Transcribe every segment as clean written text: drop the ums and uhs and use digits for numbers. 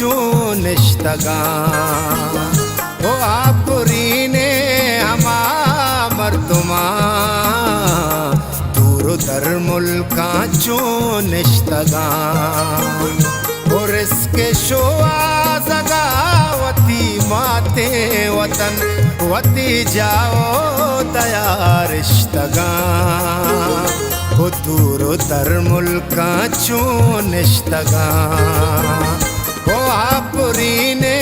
निष्तगा ओ आपुरीने हमा मर्दुमा दूर दर मुल्का निष्तगा और इसके शोआ जगावती माते वतन वती जाओ तयार इश्तगा वो दूर दर मुल्का निष्तगा वो आपुरीने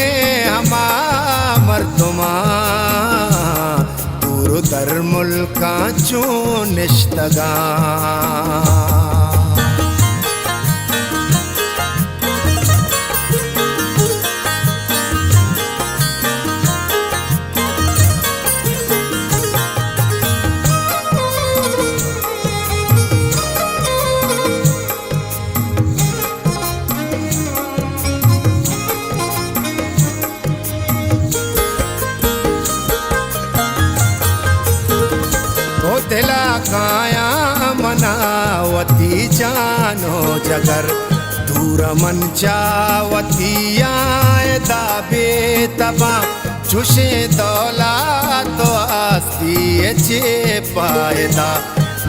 हमा मर्दुमा दूर दर मुल्का निष्तगा दिला काया मनावती जानो जगर दूर मंचावती आए दाबे तबा चुशे दौला तो आस्ती चे पायदा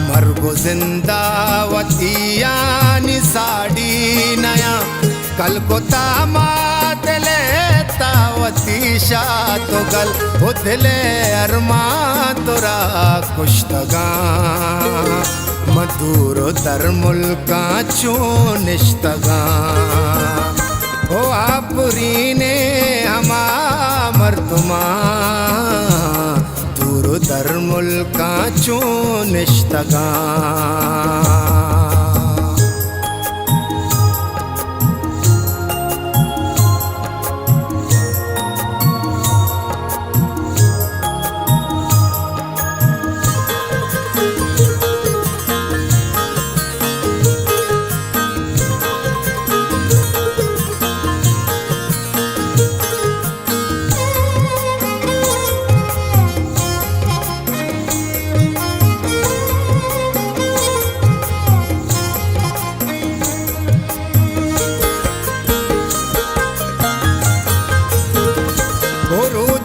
मर्गो जिंदावती आनी साड़ी नया कल को तामात ले तावती शातो गल वो दिले अरमा तोरा कुश्तगा मधुर दर मुल्का निष्तगा ओ आपुरीने हमा मर्दुमा दूर दर मुल्का निष्तगा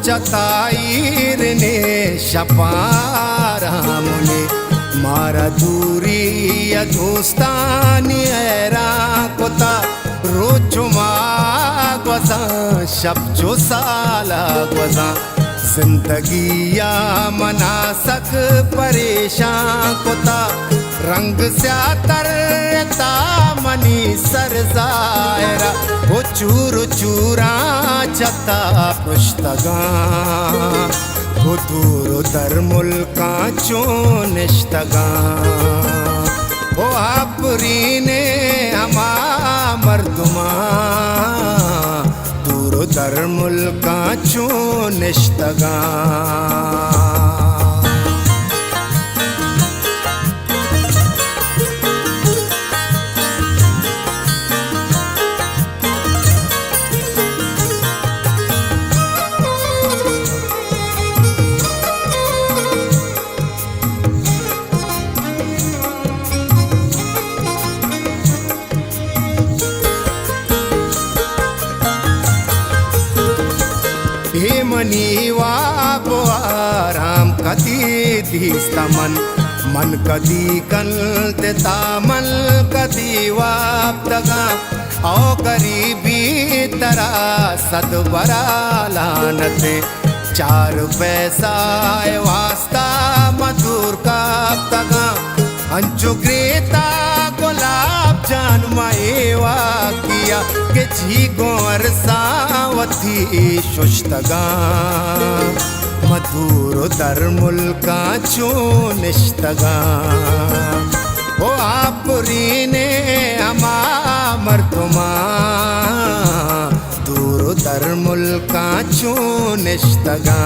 जताईर ने शपारामुने मारा दूरी या दोस्तानी ऐरा कोता रोजुमा ग्वजा शब जो साला ग्वजा जिंदगी या मनासक परेशान कोता रंग स्यातरता मनी सरजायरा वो चूर चूरा चता पुश्तगा वो दूर दर मुल्का निष्तगा वो आपुरीने हमा मर्दुमा दूर दर मुल्का निष्तगा मनी वागो आराम कदी दीस्तमन मन कदी कल देता मन कदी वाप्तगा ओ गरीबी तरा सदबरा लानते चार पैसा वास्ता मधुर का तगा अंजु ग्रेता गुलाब जान माएवा किया के जी गोर सावती शुष्तगा मधुर दर मुल्का निष्तगा ओ आपुरीने हमा मर्दुमा दूर दर मुल्का निष्तगा